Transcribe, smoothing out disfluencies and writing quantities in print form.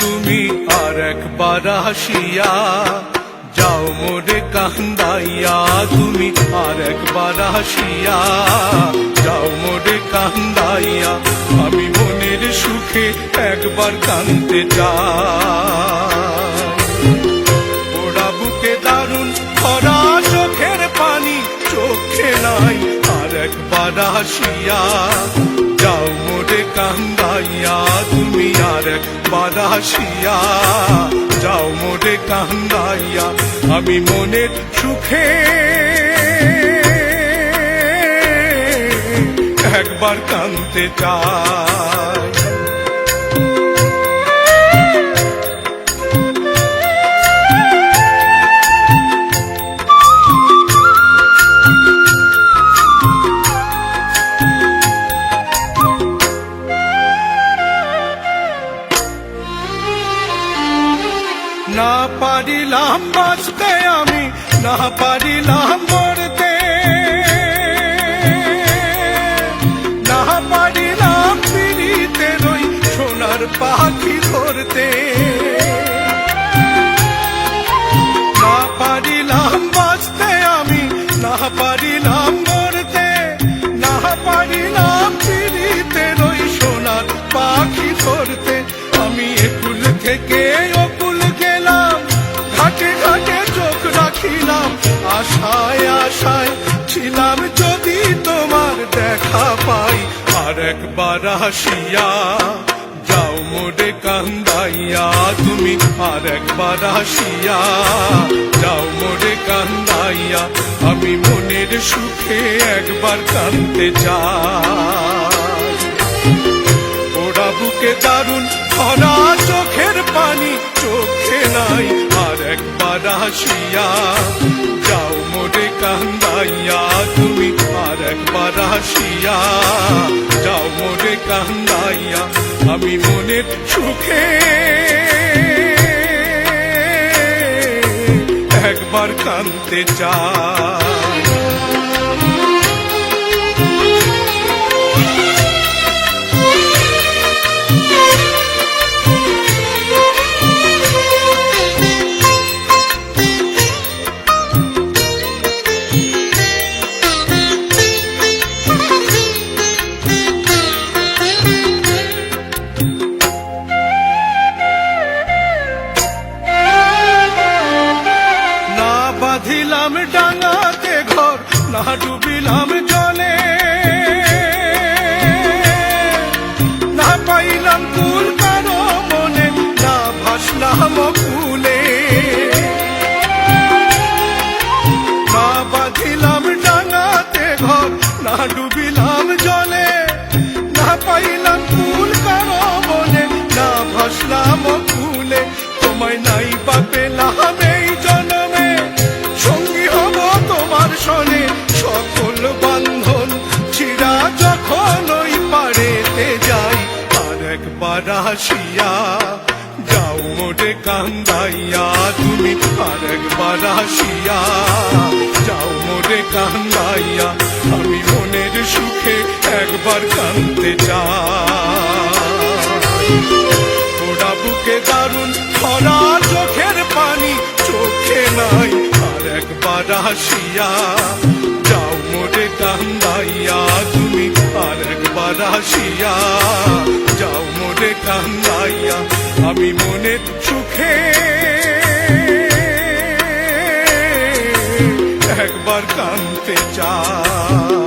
তুমি আর একবার আসিয়া যাও মোরে কান্দাইয়া, তুমি আর একবার আসিয়া যাও মোরে কান্দাইয়া। আমি মনের সুখে একবার কাঁদতে চাই। পোড়া বুকে দারুণ খরা চোখের পানি চোখে নাই, আর একবার আসিয়া যাও মোরে কান্দাইয়া, তুমি আর একবার আসিয়া যাও মোরে কান্দাইয়া। আমি মনের সুখে একবার কাঁদতে চাই। না পারিলাম বাঁচতে আমি, না পারিলাম মরতে, না পারিলাম পিড়িতে রই সোনার পাখি ধরতে। না পারিলাম বাঁচতে আমি, না পারিলাম মরতে, না পারিলাম পিড়িতে রই সোনার পাখি ধরতে। আমি একুল থেকে অকুল গেলাম, ঘাটে ঘাটে চোখ রাখিলাম, আশায় আশায় ছিলাম যদি তোমার দেখা পাই। আর একবার আসিয়া যাও মোরে কান্দাইয়া, তুমি আর একবার আসিয়া যাও মোরে কান্দাইয়া। আমি মনের সুখে একবার কাঁদতে চাই। পোড়া বুকে দারুণ খরা চোখের পানি চোখে নাই, আর একবার আসিয়া যাও মোরে কান্দাইয়া, তুমি আর একবার আসিয়া যাও মোরে কান্দাইয়া। আমি মনের সুখে একবার কাঁদতে চাই। বাঁধিলাম ডাঙাতে ঘর, না ডুবিলাম জলে, না পাইলাম কুল কারো মনে, না ভাসলাম কুলে। না বাঁধিলাম ডাঙাতে ঘর, না ডুবিলাম জলে, না পাইলাম কুল কারো মনে, না ভাসলাম কুলে। তোমায় নাই বা পেলাম এই জন্মে, সঙ্গী হব তোমার সনে, সকল বান্ধন ছিড়া যখন ওই পারেতে যাই। আর একবার আসিয়া যাও মোরে কান্দাইয়া, তুমি আর একবার আসিয়া যাও মোরে কান্দাইয়া। আমি মনের সুখে একবার কাঁদতে চাই। পোড়া বুকে দারুণ খরা চোখের পানি চোখে নাই, আর একবার আসিয়া যাও মোরে কান্দাইয়া, তুমি আর একবার আসিয়া যাও মোরে কান্দাইয়া। আমি মনের সুখে একবার কাঁদতে চাই।